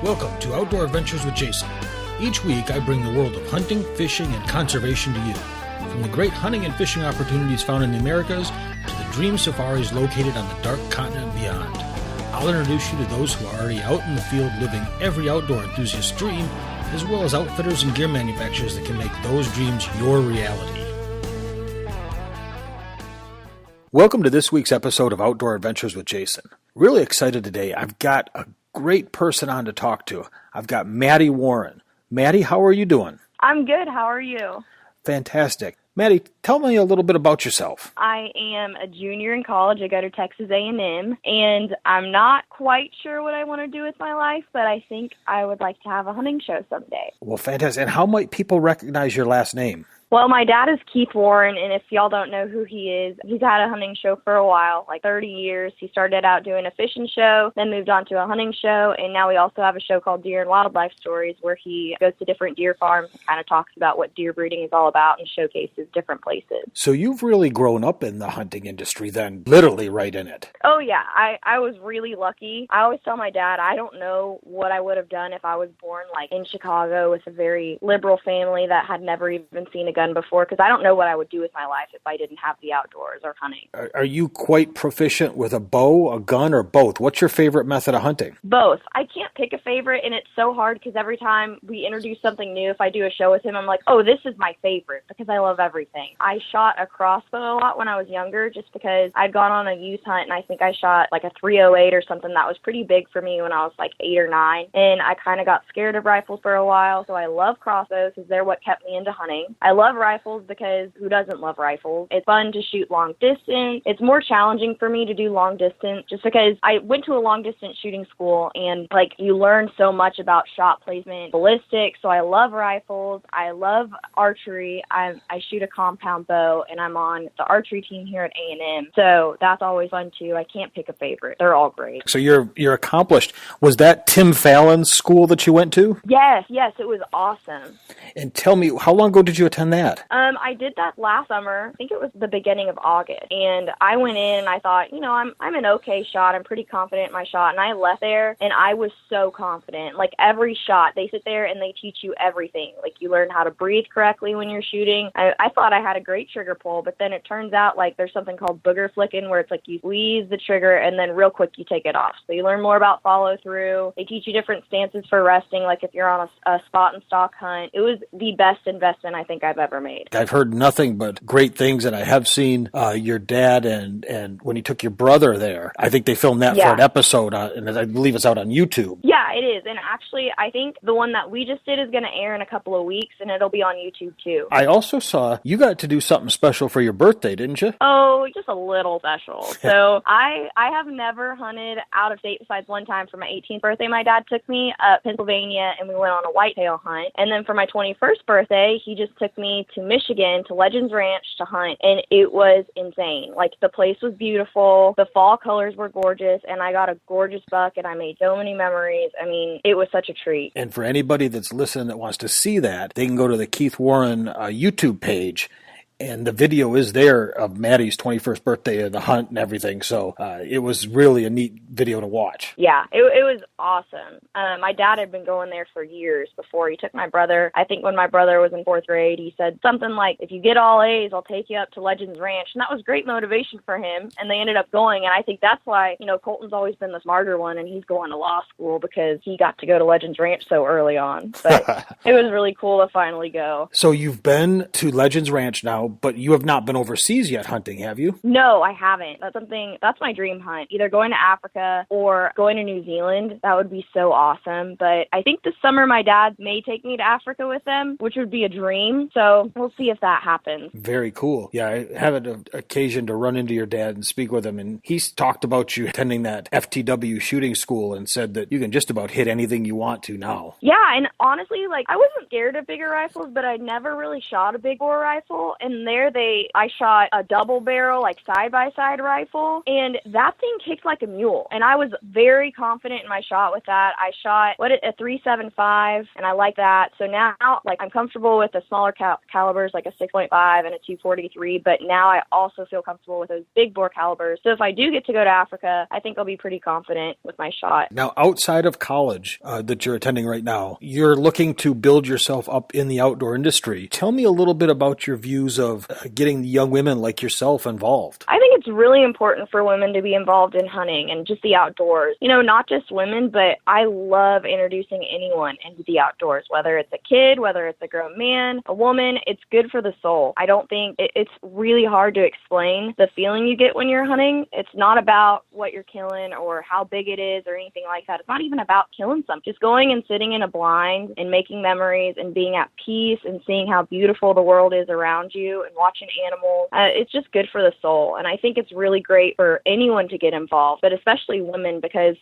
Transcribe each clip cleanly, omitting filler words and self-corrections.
Welcome to Outdoor Adventures with Jayson. Each week I bring the world of hunting, fishing, and conservation to you. From the great hunting and fishing opportunities found in the Americas to the dream safaris located on the dark continent and beyond. I'll introduce you to those who are already out in the field living every outdoor enthusiast's dream, as well as outfitters and gear manufacturers that can make those dreams your reality. Welcome to this week's episode of Outdoor Adventures with Jayson. Really excited today. I've got a great person on to talk to. I've got Matti Warren. Matti, how are you doing? I'm good. How are you? Fantastic. Matti, tell me a little bit about yourself. I am a junior in college. I go to Texas A&amp, and I'm not quite sure what I want to do with my life, but I think I would like to have a hunting show someday. Well, fantastic. And how might people recognize your last name? Well, my dad is Keith Warren, and if y'all don't know who he is, he's had a hunting show for a while, like 30 years. He started out doing a fishing show, then moved on to a hunting show, and now we also have a show called Deer and Wildlife Stories where he goes to different deer farms and kind of talks about what deer breeding is all about and showcases different places. So you've really grown up in the hunting industry then, literally right in it. Oh, yeah. I was really lucky. I always tell my dad I don't know what I would have done if I was born like in Chicago with a very liberal family that had never even seen a gun before, because I don't know what I would do with my life if I didn't have the outdoors or hunting. Are you quite proficient with a bow, a gun, or both? What's your favorite method of hunting? Both. I can't pick a favorite, and it's so hard because every time we introduce something new, if I do a show with him, I'm like, oh, this is my favorite because I love everything. I shot a crossbow a lot when I was younger just because I'd gone on a youth hunt, and I think I shot like a 308 or something that was pretty big for me when I was like 8 or 9, and I kind of got scared of rifles for a while, so I love crossbows because they're what kept me into hunting. I love rifles because who doesn't love rifles? It's fun to shoot long distance. It's more challenging for me to do long distance just because I went to a long distance shooting school, and like you learn so much about shot placement, ballistics. So I love rifles. I love archery. I shoot a compound bow, and I'm on the archery team here at A&M. So that's always fun too. I can't pick a favorite. They're all great. So you're accomplished. Was that Tim Fallon's school that you went to? Yes, it was awesome. And tell me, how long ago did you attend that? I did that last summer. I think it was the beginning of August. And I went in and I thought, I'm an okay shot. I'm pretty confident in my shot. And I left there and I was so confident. Like every shot, they sit there and they teach you everything. Like you learn how to breathe correctly when you're shooting. I thought I had a great trigger pull, but then it turns out like there's something called booger flicking where it's like you squeeze the trigger and then real quick you take it off. So you learn more about follow through. They teach you different stances for resting, like if you're on a spot and stalk hunt. It was the best investment I think I've ever made. I've heard nothing but great things, and I have seen your dad and when he took your brother there. I think they filmed that for an episode, and I believe it's out on YouTube. Yeah, it is. And actually, I think the one that we just did is going to air in a couple of weeks, and it'll be on YouTube too. I also saw you got to do something special for your birthday, didn't you? Oh, just a little special. So I have never hunted out of state besides one time. For my 18th birthday, my dad took me up Pennsylvania, and we went on a whitetail hunt. And then for my 21st birthday, he just took me to Michigan, to Legends Ranch to hunt, and it was insane. Like, the place was beautiful, the fall colors were gorgeous, and I got a gorgeous buck, and I made so many memories. I mean, it was such a treat. And for anybody that's listening that wants to see that, they can go to the Keith Warren YouTube page, and the video is there of Matti's 21st birthday of the hunt and everything. So it was really a neat video to watch. Yeah, it was awesome. My dad had been going there for years before. He took my brother. I think when my brother was in 4th grade, he said something like, if you get all A's, I'll take you up to Legends Ranch. And that was great motivation for him. And they ended up going. And I think that's why, Colton's always been the smarter one, and he's going to law school because he got to go to Legends Ranch so early on. But it was really cool to finally go. So you've been to Legends Ranch now, but you have not been overseas yet hunting, have you? No, I haven't. That's my dream hunt. Either going to Africa or going to New Zealand. That would be so awesome. But I think this summer my dad may take me to Africa with them, which would be a dream. So we'll see if that happens. Very cool. Yeah, I had an occasion to run into your dad and speak with him, and he's talked about you attending that FTW shooting school and said that you can just about hit anything you want to now. Yeah, and honestly, I wasn't scared of bigger rifles, but I never really shot a big bore rifle. And and there I shot a double barrel, like side-by-side rifle, and that thing kicked like a mule. And I was very confident in my shot with that. I shot a 3.75, and I like that. So now, like, I'm comfortable with the smaller calibers, like a 6.5 and a 243, but now I also feel comfortable with those big bore calibers. So if I do get to go to Africa, I think I'll be pretty confident with my shot. Now, outside of college that you're attending right now, you're looking to build yourself up in the outdoor industry. Tell me a little bit about your views of getting young women like yourself involved. I think it's really important for women to be involved in hunting and just the outdoors. You know, not just women, but I love introducing anyone into the outdoors, whether it's a kid, whether it's a grown man, a woman. It's good for the soul. I don't think it's really hard to explain the feeling you get when you're hunting. It's not about what you're killing or how big it is or anything like that. It's not even about killing something. Just going and sitting in a blind and making memories and being at peace and seeing how beautiful the world is around you and watching animals. It's just good for the soul. And I think it's really great for anyone to get involved, but especially women, because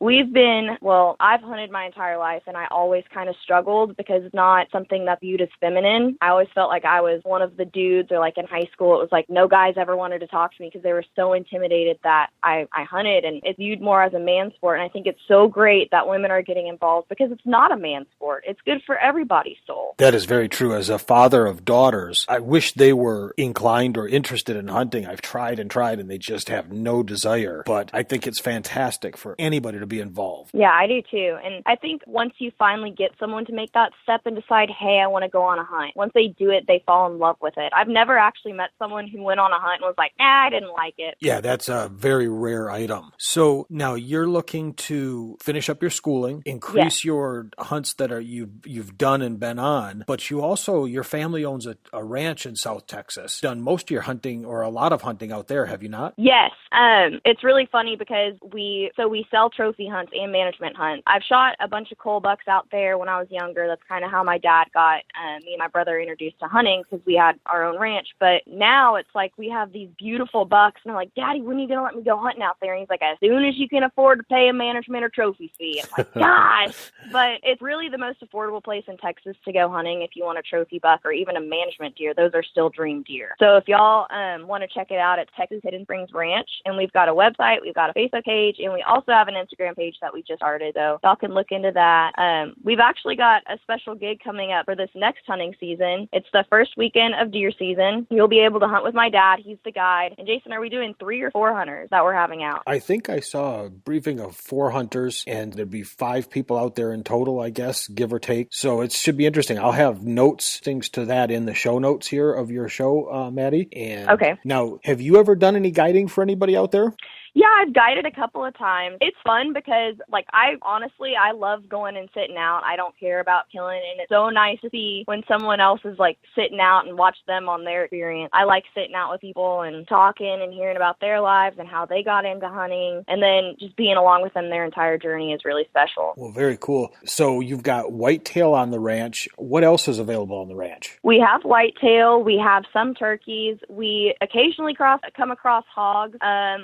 I've hunted my entire life and I always kind of struggled because it's not something that's viewed as feminine. I always felt like I was one of the dudes, or like in high school, it was like no guys ever wanted to talk to me because they were so intimidated that I hunted, and it's viewed more as a man's sport. And I think it's so great that women are getting involved because it's not a man's sport. It's good for everybody's soul. That is very true. As a father of daughters, I wish they were inclined or interested in hunting. I've tried and they just have no desire. But I think it's fantastic for anybody to be involved. Yeah, I do too. And I think once you finally get someone to make that step and decide, hey, I want to go on a hunt, once they do it, they fall in love with it. I've never actually met someone who went on a hunt and was like, I didn't like it. Yeah, that's a very rare item. So now you're looking to finish up your schooling, increase your hunts that you've done and been on, but your family owns a ranch in South Texas. Done most of your hunting, or a lot of hunting out there, have you not? Yes. It's really funny because we sell trophy hunts and management hunts. I've shot a bunch of cull bucks out there when I was younger. That's kind of how my dad got me and my brother introduced to hunting, because we had our own ranch. But now it's like we have these beautiful bucks, and I'm like, Daddy, when are you going to let me go hunting out there? And he's like, as soon as you can afford to pay a management or trophy fee. I'm like, gosh. But it's really the most affordable place in Texas to go hunting if you want a trophy buck or even a management deer. Those are still dream deer. So if y'all want to check it out, it's Texas Hidden Springs Ranch, and we've got a website, we've got a Facebook page, and we also have an Instagram page that we just started, so y'all can look into that. We've actually got a special gig coming up for this next hunting season. It's the first weekend of deer season. You'll be able to hunt with my dad. He's the guide. And Jayson, are we doing 3 or 4 hunters that we're having out? I think I saw a briefing of 4 hunters, and there'd be 5 people out there in total, I guess, give or take. So it should be interesting. I'll have things to that in the show notes here of your show, Matti. And okay. Now, have you ever done any guiding for anybody out there? Yeah, I've guided a couple of times. It's fun because, like, I love going and sitting out. I don't care about killing, and it's so nice to see when someone else is, like, sitting out and watch them on their experience. I like sitting out with people and talking and hearing about their lives and how they got into hunting, and then just being along with them their entire journey is really special. Well, very cool. So you've got whitetail on the ranch. What else is available on the ranch? We have whitetail. We have some turkeys. We occasionally come across hogs.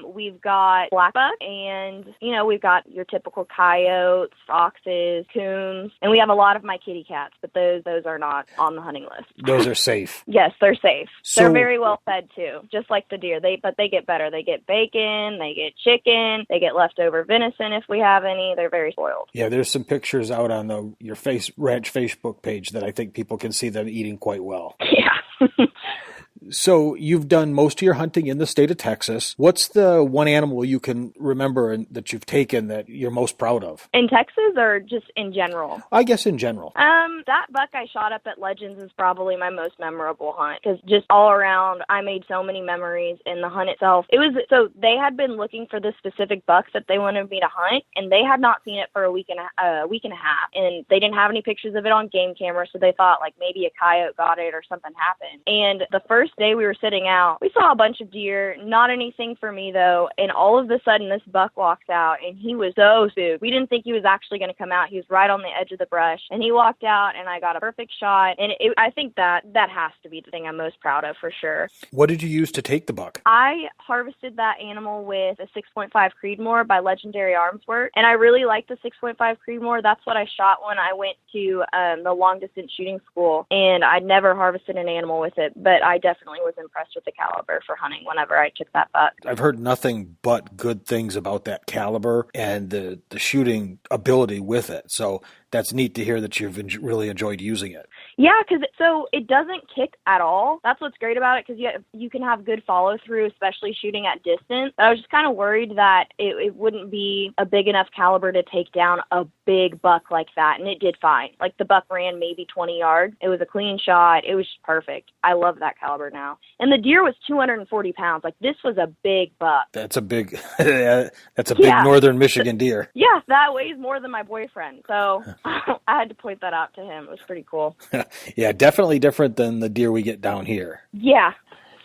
We've got blackbuck, and we've got your typical coyotes, foxes, coons, and we have a lot of my kitty cats, but those are not on the hunting list. Those are safe. Yes, they're safe. They're very well fed too, just like the deer. But they get better. They get bacon, they get chicken, they get leftover venison if we have any. They're very spoiled. Yeah, there's some pictures out on your ranch Facebook page that I think people can see them eating quite well. Yeah. So you've done most of your hunting in the state of Texas. What's the one animal you can remember that you've taken that you're most proud of? In Texas or just in general? I guess in general. That buck I shot up at Legends is probably my most memorable hunt, because just all around I made so many memories in the hunt itself. So they had been looking for this specific buck that they wanted me to hunt, and they had not seen it for a week and a half, and they didn't have any pictures of it on game camera, so they thought like maybe a coyote got it or something happened. And the first day we were sitting out, we saw a bunch of deer, not anything for me though, and all of a sudden this buck walks out, and he was so spooked. We didn't think he was actually going to come out. He was right on the edge of the brush, and he walked out, and I got a perfect shot, and I think that has to be the thing I'm most proud of for sure. What did you use to take the buck? I harvested that animal with a 6.5 Creedmoor by Legendary Arms Work, and I really like the 6.5 Creedmoor. That's what I shot when I went to the long distance shooting school, and I'd never harvested an animal with it, but I definitely definitely was impressed with the caliber for hunting whenever I took that buck. I've heard nothing but good things about that caliber and the shooting ability with it. So that's neat to hear that you've really enjoyed using it. Yeah, because so it doesn't kick at all. That's what's great about it, because you can have good follow through, especially shooting at distance. I was just kind of worried that it wouldn't be a big enough caliber to take down a big buck like that, and it did fine. Like, the buck ran maybe 20 yards. It was a clean shot. It was just perfect. I love that caliber now. And the deer was 240 pounds. Like, this was a big buck. That's a big, that's a big northern Michigan deer. Yeah, that weighs more than my boyfriend. So I had to point that out to him. It was pretty cool. Yeah, definitely different than the deer we get down here. Yeah.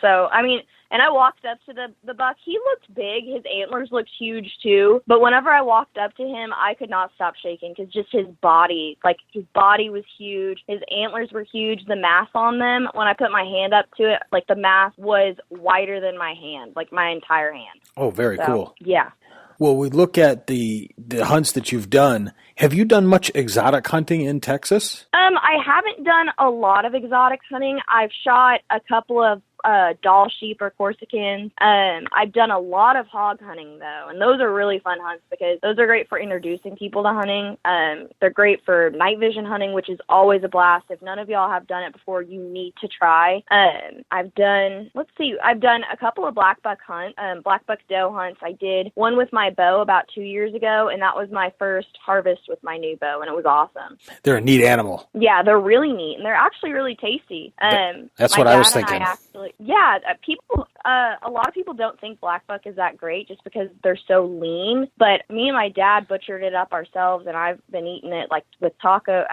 So, I mean, and I walked up to the buck. He looked big. His antlers looked huge, too. But whenever I walked up to him, I could not stop shaking, because just his body was huge. His antlers were huge. The mass on them, when I put my hand up to it, like, the mass was wider than my hand, like my entire hand. Oh, very cool. Yeah. Well, we look at the hunts that you've done. Have you done much exotic hunting in Texas? I haven't done a lot of exotic hunting. I've shot a couple of Dall sheep or Corsicans. I've done a lot of hog hunting, though, and those are really fun hunts, because those are great for introducing people to hunting. They're great for night vision hunting, which is always a blast. If none of y'all have done it before, you need to try. I've done a couple of black buck doe hunts. I did one with my bow about 2 years ago, and that was my first harvest with my new bow, and it was awesome. They're a neat animal. Yeah, they're really neat, and they're actually really tasty. That's what I was thinking. A lot of people don't think black buck is that great just because they're so lean. But me and my dad butchered it up ourselves, and I've been eating it like with taco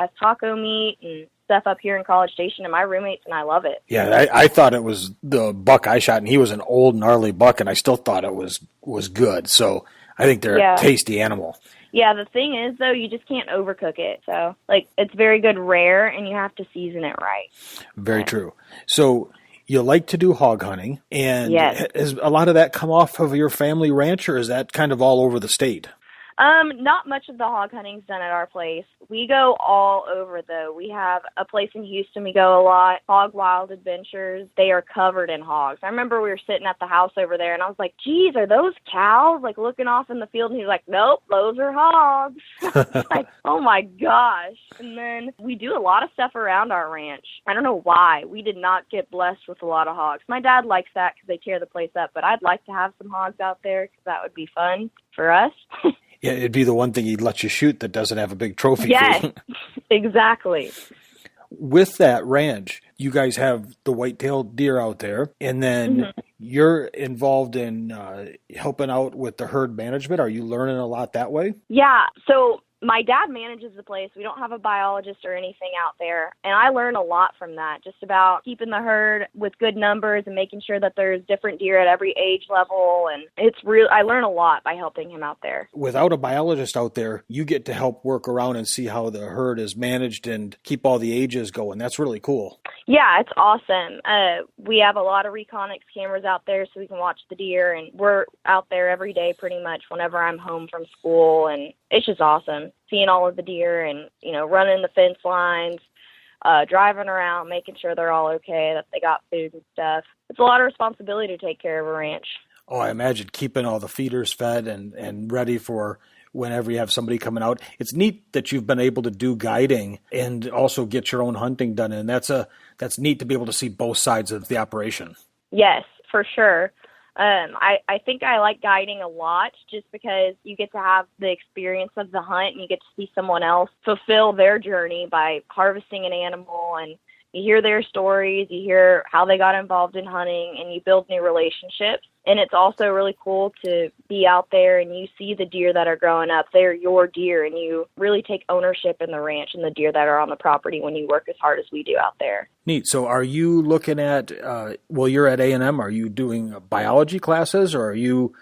meat and stuff up here in College Station, and my roommates and I love it. Yeah, I thought it was the buck I shot, and he was an old gnarly buck, and I still thought it was good. So I think they're a tasty animal. Yeah, the thing is, though, you just can't overcook it. So, like, it's very good rare, and you have to season it right. Very true. So you like to do hog hunting, and yes. Has a lot of that come off of your family ranch, or is that kind of all over the state? Not much of the hog hunting's done at our place. We go all over, though. We have a place in Houston we go a lot, Hog Wild Adventures. They are covered in hogs. I remember we were sitting at the house over there, and I was like, geez, are those cows? Like, looking off in the field, and he was like, nope, those are hogs. Like, oh my gosh. And then we do a lot of stuff around our ranch. I don't know why. We did not get blessed with a lot of hogs. My dad likes that because they tear the place up, but I'd like to have some hogs out there because that would be fun for us. Yeah, it'd be the one thing he'd let you shoot that doesn't have a big trophy. Yes, exactly. With that ranch, you guys have the white-tailed deer out there, and then you're involved in helping out with the herd management. Are you learning a lot that way? Yeah, so my dad manages the place. We don't have a biologist or anything out there, and I learn a lot from that, just about keeping the herd with good numbers and making sure that there's different deer at every age level, and I learn a lot by helping him out there. Without a biologist out there, you get to help work around and see how the herd is managed and keep all the ages going. That's really cool. Yeah, it's awesome. We have a lot of Reconyx cameras out there so we can watch the deer, and we're out there every day pretty much whenever I'm home from school, and it's just awesome seeing all of the deer and, running the fence lines, driving around, making sure they're all okay, that they got food and stuff. It's a lot of responsibility to take care of a ranch. Oh, I imagine keeping all the feeders fed and ready for whenever you have somebody coming out. It's neat that you've been able to do guiding and also get your own hunting done. And that's neat to be able to see both sides of the operation. Yes, for sure. I think I like guiding a lot just because you get to have the experience of the hunt and you get to see someone else fulfill their journey by harvesting an animal, and you hear their stories, you hear how they got involved in hunting, and you build new relationships. And it's also really cool to be out there and you see the deer that are growing up. They're your deer, and you really take ownership in the ranch and the deer that are on the property when you work as hard as we do out there. Neat. So are you looking at, you're at A&M, are you doing biology classes, or are you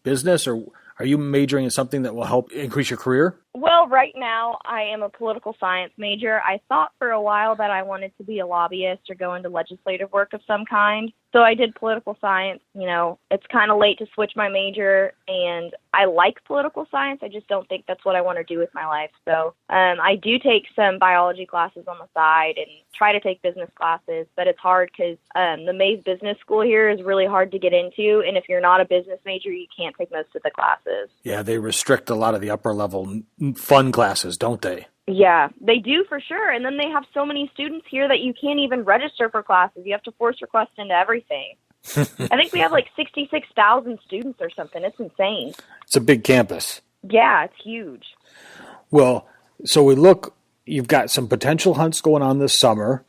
business, or are you majoring in something that will help increase your career? Well, Well, right now I am a political science major. I thought for a while that I wanted to be a lobbyist or go into legislative work of some kind. So I did political science. It's kind of late to switch my major, and I like political science. I just don't think that's what I want to do with my life. So I do take some biology classes on the side and try to take business classes, but it's hard because the Mays Business School here is really hard to get into, and if you're not a business major, you can't take most of the classes. Yeah, they restrict a lot of the upper level fun classes, don't they? Yeah, they do for sure. And then they have so many students here that you can't even register for classes. You have to force request into everything. I think we have like 66,000 students or something. It's insane. It's a big campus. Yeah, it's huge. Well, so you've got some potential hunts going on this summer.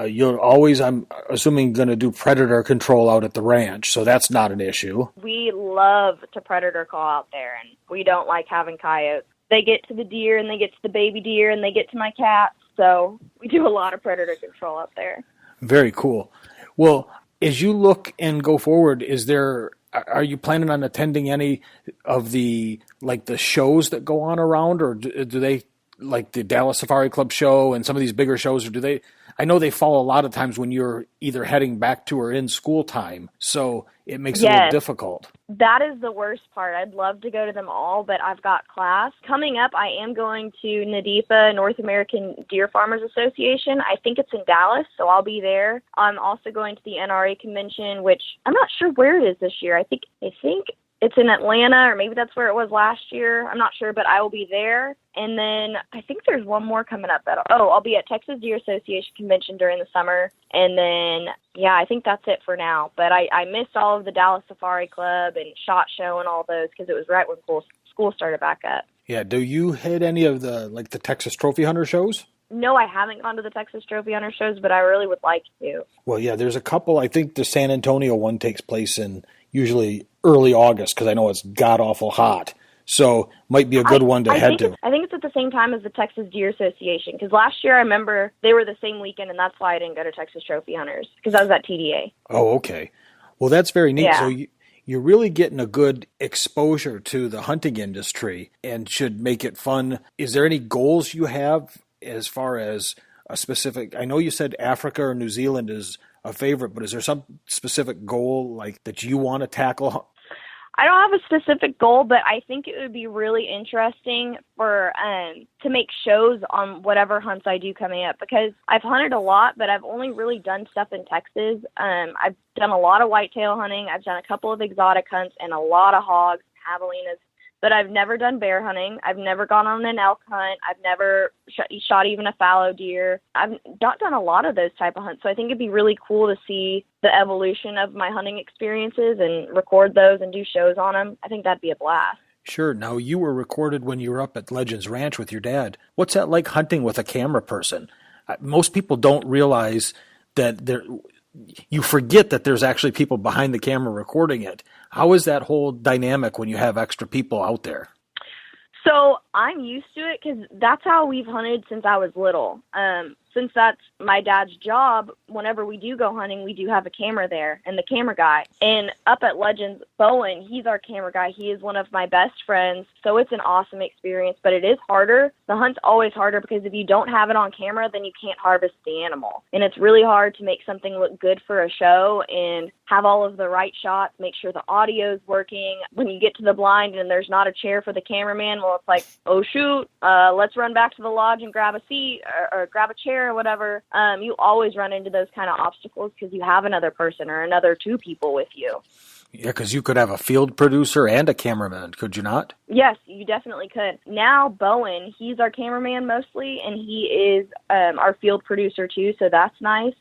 You're always, I'm assuming, going to do predator control out at the ranch, so that's not an issue. We love to predator call out there, and we don't like having coyotes. They get to the deer, and they get to the baby deer, and they get to my cats, so we do a lot of predator control out there. Very cool. Well, as you look and go forward, are you planning on attending any of the shows that go on around, or do they, like the Dallas Safari Club show and some of these bigger shows, or do they? I know they fall a lot of times when you're either heading back to or in school time, so it makes it a little difficult. That is the worst part. I'd love to go to them all, but I've got class. Coming up, I am going to NADEFA, North American Deer Farmers Association. I think it's in Dallas, so I'll be there. I'm also going to the NRA convention, which I'm not sure where it is this year. I think it's in Atlanta, or maybe that's where it was last year. I'm not sure, but I will be there. And then I think there's one more coming up. I'll be at Texas Deer Association convention during the summer. And then, yeah, I think that's it for now. But I missed all of the Dallas Safari Club and SHOT Show and all those because it was right when school started back up. Yeah, do you hit any of the Texas Trophy Hunter shows? No, I haven't gone to the Texas Trophy Hunter shows, but I really would like to. Well, yeah, there's a couple. I think the San Antonio one takes place in usually early August because I know it's god-awful hot. So might be a good one to head to. I think it's at the same time as the Texas Deer Association because last year I remember they were the same weekend, and that's why I didn't go to Texas Trophy Hunters because I was at TDA. Oh, okay. Well, that's very neat. Yeah. So you're really getting a good exposure to the hunting industry and should make it fun. Is there any goals you have as far as a specific, I know you said Africa or New Zealand is a favorite, but is there some specific goal that you want to tackle? I don't have a specific goal, but I think it would be really interesting for to make shows on whatever hunts I do coming up because I've hunted a lot, but I've only really done stuff in Texas. I've done a lot of whitetail hunting. I've done a couple of exotic hunts and a lot of hogs, javelinas. But I've never done bear hunting. I've never gone on an elk hunt. I've never shot even a fallow deer. I've not done a lot of those type of hunts. So I think it'd be really cool to see the evolution of my hunting experiences and record those and do shows on them. I think that'd be a blast. Sure. Now, you were recorded when you were up at Legends Ranch with your dad. What's that like hunting with a camera person? Most people don't realize that you forget that there's actually people behind the camera recording it. How is that whole dynamic when you have extra people out there? So I'm used to it because that's how we've hunted since I was little. Since that's my dad's job, whenever we do go hunting, we do have a camera there and the camera guy. And up at Legends, Bowen, he's our camera guy. He is one of my best friends. So it's an awesome experience, but it is harder. The hunt's always harder because if you don't have it on camera, then you can't harvest the animal. And it's really hard to make something look good for a show and have all of the right shots, make sure the audio's working. When you get to the blind and there's not a chair for the cameraman, well, it's like, oh, shoot, let's run back to the lodge and grab a seat or grab a chair or whatever. You always run into those kind of obstacles because you have another person or another two people with you. Yeah, because you could have a field producer and a cameraman, could you not? Yes, you definitely could. Now, Bowen, he's our cameraman mostly, and he is our field producer too, so that's nice.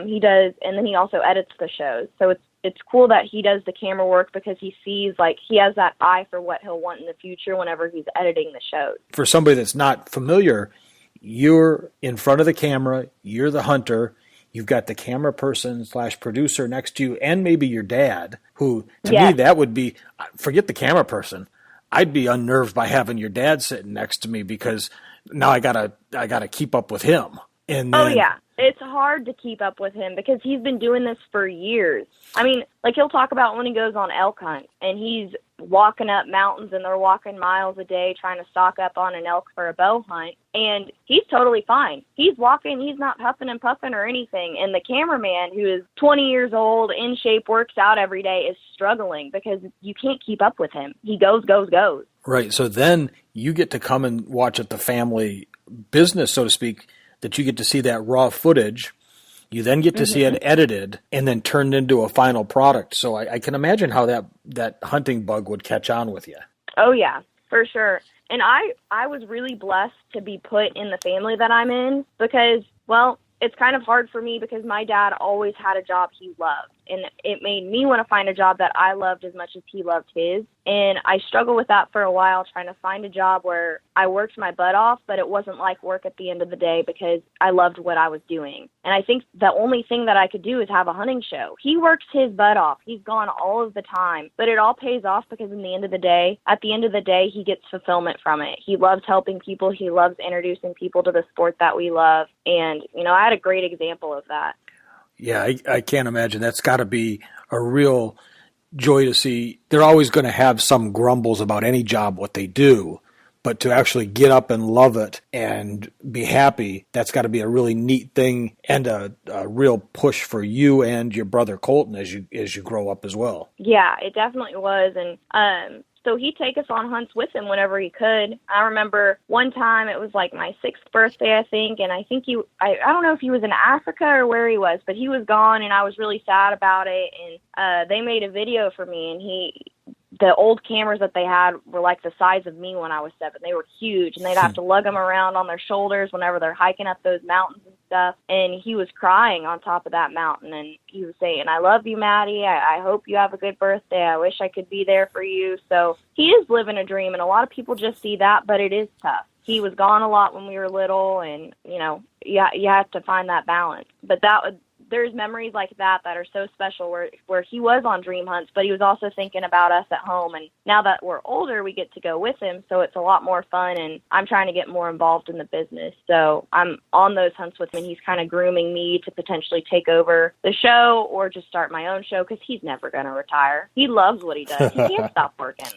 He does, and then he also edits the shows. So it's cool that he does the camera work because he sees, he has that eye for what he'll want in the future whenever he's editing the shows. For somebody that's not familiar, you're in front of the camera, you're the hunter, you've got the camera person / producer next to you, and maybe your dad, who, to me, that would be, forget the camera person. I'd be unnerved by having your dad sitting next to me because now I gotta keep up with him. And then, It's hard to keep up with him because he's been doing this for years. I mean, like he'll talk about when he goes on elk hunt and he's walking up mountains and they're walking miles a day trying to stock up on an elk for a bow hunt. And he's totally fine. He's walking, he's not huffing and puffing or anything. And the cameraman, who is 20 years old, in shape, works out every day, is struggling because you can't keep up with him. He goes. Right. So then you get to come and watch at the family business, so to speak, that you get to see that raw footage. You then get to see it edited and then turned into a final product. So I can imagine how that hunting bug would catch on with you. Oh, yeah, for sure. And I was really blessed to be put in the family that I'm in because, well, it's kind of hard for me because my dad always had a job he loved. And it made me want to find a job that I loved as much as he loved his. And I struggled with that for a while, trying to find a job where I worked my butt off, but it wasn't like work at the end of the day because I loved what I was doing. And I think the only thing that I could do is have a hunting show. He works his butt off. He's gone all of the time, but it all pays off because at the end of the day, he gets fulfillment from it. He loves helping people. He loves introducing people to the sport that we love. And, I had a great example of that. Yeah, I can't imagine. That's got to be a real joy to see. They're always going to have some grumbles about any job, what they do, but to actually get up and love it and be happy, that's got to be a really neat thing and a real push for you and your brother Colton as you grow up as well. Yeah, it definitely was. And so he'd take us on hunts with him whenever he could. I remember one time it was like my 6th birthday, I think, and I think I don't know if he was in Africa or where he was, but he was gone, and I was really sad about it. And they made a video for me, and the old cameras that they had were like the size of me when I was 7. They were huge, and they'd have to lug them around on their shoulders whenever they're hiking up those mountains and stuff. And he was crying on top of that mountain, and he was saying, "I love you, Maddie. I hope you have a good birthday. I wish I could be there for you." So he is living a dream, and a lot of people just see that, but it is tough. He was gone a lot when we were little, and, you have to find that balance. But there's memories like that are so special where he was on dream hunts, but he was also thinking about us at home. And now that we're older, we get to go with him, so it's a lot more fun, and I'm trying to get more involved in the business. So I'm on those hunts with him. He's kind of grooming me to potentially take over the show or just start my own show because he's never going to retire. He loves what he does. He can't stop working.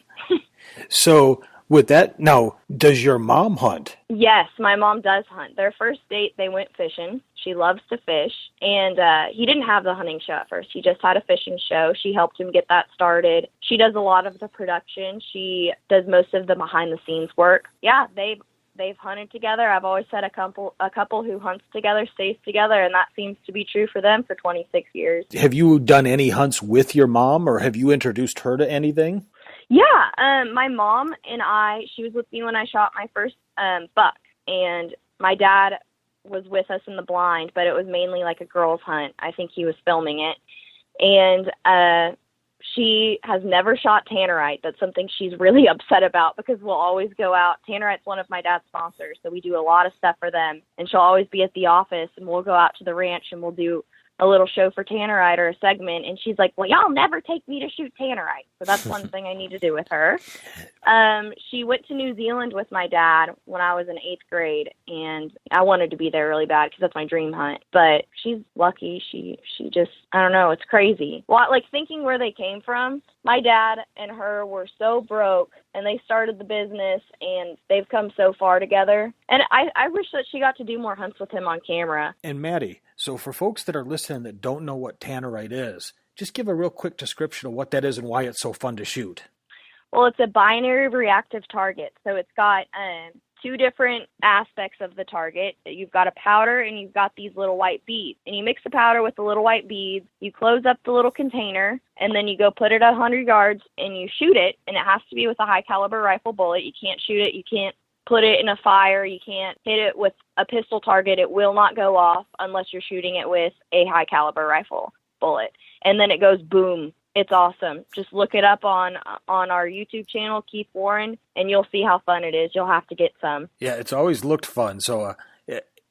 So with that, now, does your mom hunt? Yes, my mom does hunt. Their first date, they went fishing. She loves to fish, and he didn't have the hunting show at first. He just had a fishing show. She helped him get that started. She does a lot of the production. She does most of the behind-the-scenes work. Yeah, they've hunted together. I've always said a couple who hunts together stays together, and that seems to be true for them for 26 years. Have you done any hunts with your mom, or have you introduced her to anything? Yeah, my mom and she was with me when I shot my first buck, and my dad was with us in the blind, but it was mainly like a girls' hunt. I think he was filming it. And she has never shot Tannerite. That's something she's really upset about because we'll always go out. Tannerite's one of my dad's sponsors, so we do a lot of stuff for them. And she'll always be at the office, and we'll go out to the ranch, and we'll do a little show for Tannerite or a segment, and she's like, "Well, y'all never take me to shoot Tannerite." So that's one thing I need to do with her. She went to New Zealand with my dad when I was in 8th grade, and I wanted to be there really bad because that's my dream hunt. But she's lucky. She just, I don't know, it's crazy. Well, like thinking where they came from, my dad and her were so broke, and they started the business, and they've come so far together. And I wish that she got to do more hunts with him on camera. And Maddie, so for folks that are listening that don't know what Tannerite is, just give a real quick description of what that is and why it's so fun to shoot. Well, it's a binary reactive target. So it's got 2 different aspects of the target. You've got a powder and you've got these little white beads. And you mix the powder with the little white beads, you close up the little container, and then you go put it at 100 yards and you shoot it. And it has to be with a high caliber rifle bullet. You can't shoot it. You can't put it in a fire. You can't hit it with a pistol target. It will not go off unless you're shooting it with a high caliber rifle bullet. And then it goes boom. It's awesome. Just look it up on our YouTube channel, Keith Warren, and you'll see how fun it is. You'll have to get some. Yeah, it's always looked fun. So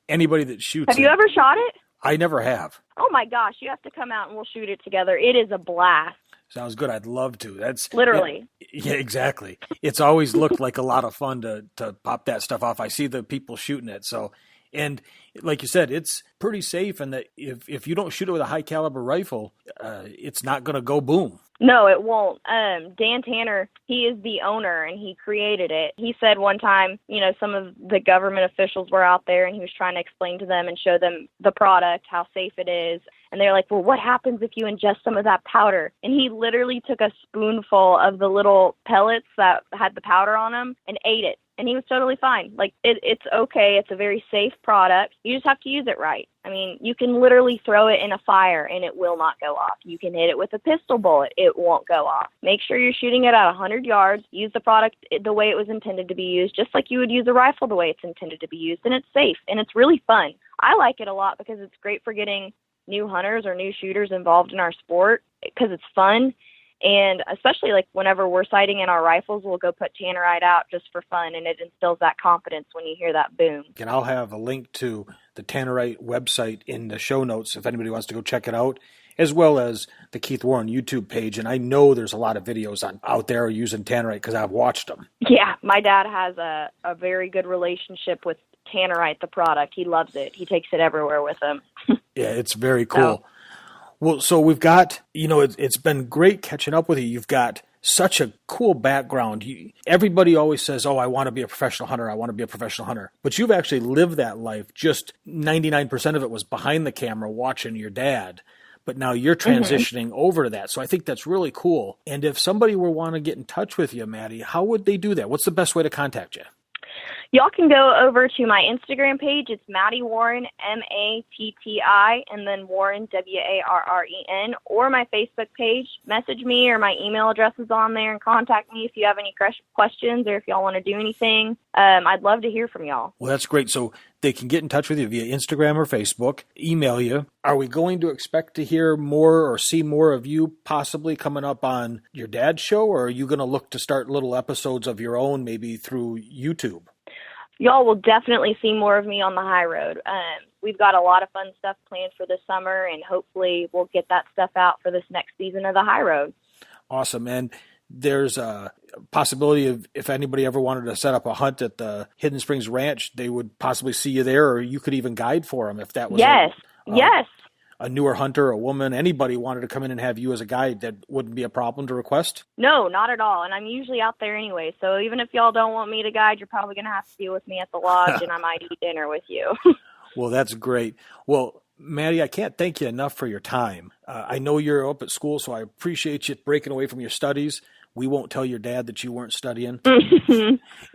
anybody that shoots Have you ever shot it? I never have. Oh, my gosh. You have to come out and we'll shoot it together. It is a blast. Sounds good. I'd love to. That's literally. Yeah, exactly. It's always looked like a lot of fun to pop that stuff off. I see the people shooting it. So And like you said, it's pretty safe, and that if you don't shoot it with a high caliber rifle, it's not going to go boom. No, it won't. Dan Tanner, he is the owner, and he created it. He said one time, some of the government officials were out there, and he was trying to explain to them and show them the product, how safe it is. And they're like, well, what happens if you ingest some of that powder? And he literally took a spoonful of the little pellets that had the powder on them and ate it. And he was totally fine. Like, it's okay. It's a very safe product. You just have to use it right. I mean, you can literally throw it in a fire and it will not go off. You can hit it with a pistol bullet. It won't go off. Make sure you're shooting it at 100 yards. Use the product the way it was intended to be used, just like you would use a rifle the way it's intended to be used. And it's safe, and it's really fun. I like it a lot because it's great for getting new hunters or new shooters involved in our sport because it's fun. And especially like whenever we're sighting in our rifles, we'll go put Tannerite out just for fun, and it instills that confidence when you hear that boom. And I'll have a link to the Tannerite website in the show notes if anybody wants to go check it out, as well as the Keith Warren YouTube page. And I know there's a lot of videos out there using Tannerite because I've watched them. Yeah, my dad has a very good relationship with Tannerite, the product. He loves it. He takes it everywhere with him. Yeah, it's very cool. Well, so we've got, it's been great catching up with you. You've got such a cool background. Everybody always says, oh, I want to be a professional hunter. I want to be a professional hunter. But you've actually lived that life. Just 99% of it was behind the camera watching your dad. But now you're transitioning over to that. So I think that's really cool. And if somebody were want to get in touch with you, Matti, how would they do that? What's the best way to contact you? Y'all can go over to my Instagram page. It's Matti Warren, Matti, and then Warren, Warren, or my Facebook page. Message me, or my email address is on there, and contact me if you have any questions or if y'all want to do anything. I'd love to hear from y'all. Well, that's great. So they can get in touch with you via Instagram or Facebook, email you. Are we going to expect to hear more or see more of you possibly coming up on your dad's show, or are you going to look to start little episodes of your own, maybe through YouTube? Y'all will definitely see more of me on the high road. We've got a lot of fun stuff planned for this summer, and hopefully we'll get that stuff out for this next season of the high road. Awesome. And there's a possibility of, if anybody ever wanted to set up a hunt at the Hidden Springs Ranch, they would possibly see you there, or you could even guide for them if that was yes. A newer hunter, a woman, anybody wanted to come in and have you as a guide, that wouldn't be a problem to request? No, not at all. And I'm usually out there anyway. So even if y'all don't want me to guide, you're probably going to have to deal with me at the lodge, and I might eat dinner with you. Well, that's great. Well, Matti, I can't thank you enough for your time. I know you're up at school, so I appreciate you breaking away from your studies. We won't tell your dad that you weren't studying.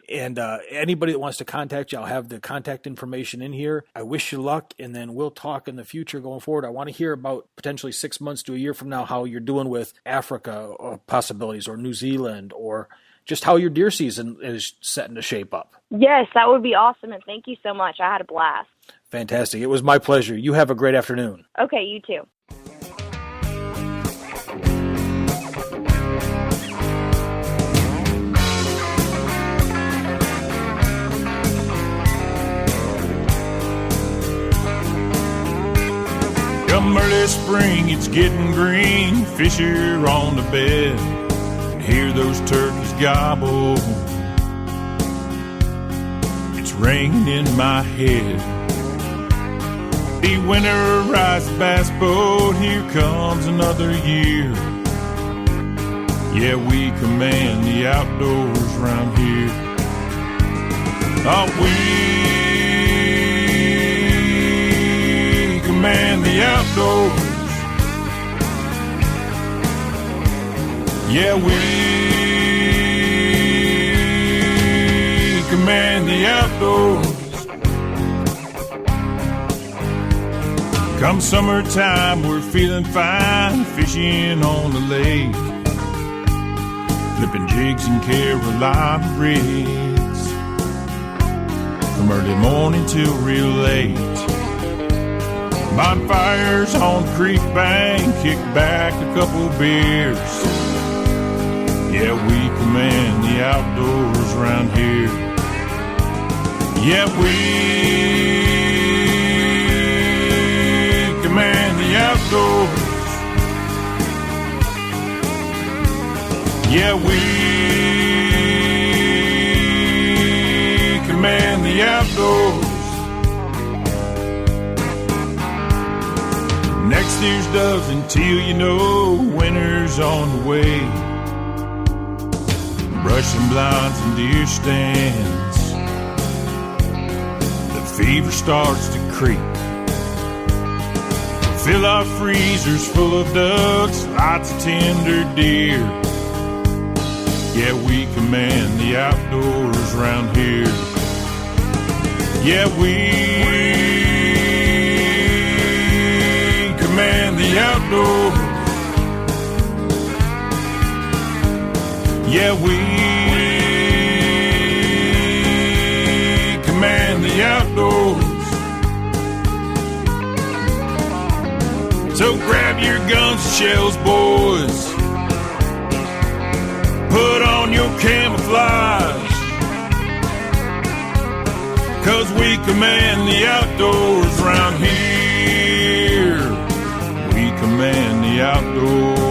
And anybody that wants to contact you, I'll have the contact information in here. I wish you luck, and then we'll talk in the future going forward. I want to hear about potentially 6 months to a year from now how you're doing with Africa or possibilities, or New Zealand, or just how your deer season is setting to shape up. Yes, that would be awesome, and thank you so much. I had a blast. Fantastic. It was my pleasure. You have a great afternoon. Okay, you too. Come early spring, it's getting green. Fish are on the bed. Hear those turkeys gobble. It's ringing in my head. The winterized bass boat, here comes another year. Yeah, we command the outdoors round here. Oh, we command the outdoors. Yeah, we command the outdoors. Come summertime, we're feeling fine, fishing on the lake, flipping jigs in Carolina rigs, from early morning till real late. Bonfires on the creek bank, kick back a couple beers. Yeah, we command the outdoors around here. Yeah, we command the outdoors. Yeah, we command the outdoors. steers, doves, until you know winter's on the way. Brushing blinds and deer stands, the fever starts to creep. Fill our freezers full of ducks, lots of tender deer. Yeah, we command the outdoors around here. Yeah, we command the outdoors. Yeah, we command the outdoors. So grab your guns and shells, boys. Put on your camouflage, 'cause we command the outdoors around here. We command the outdoors.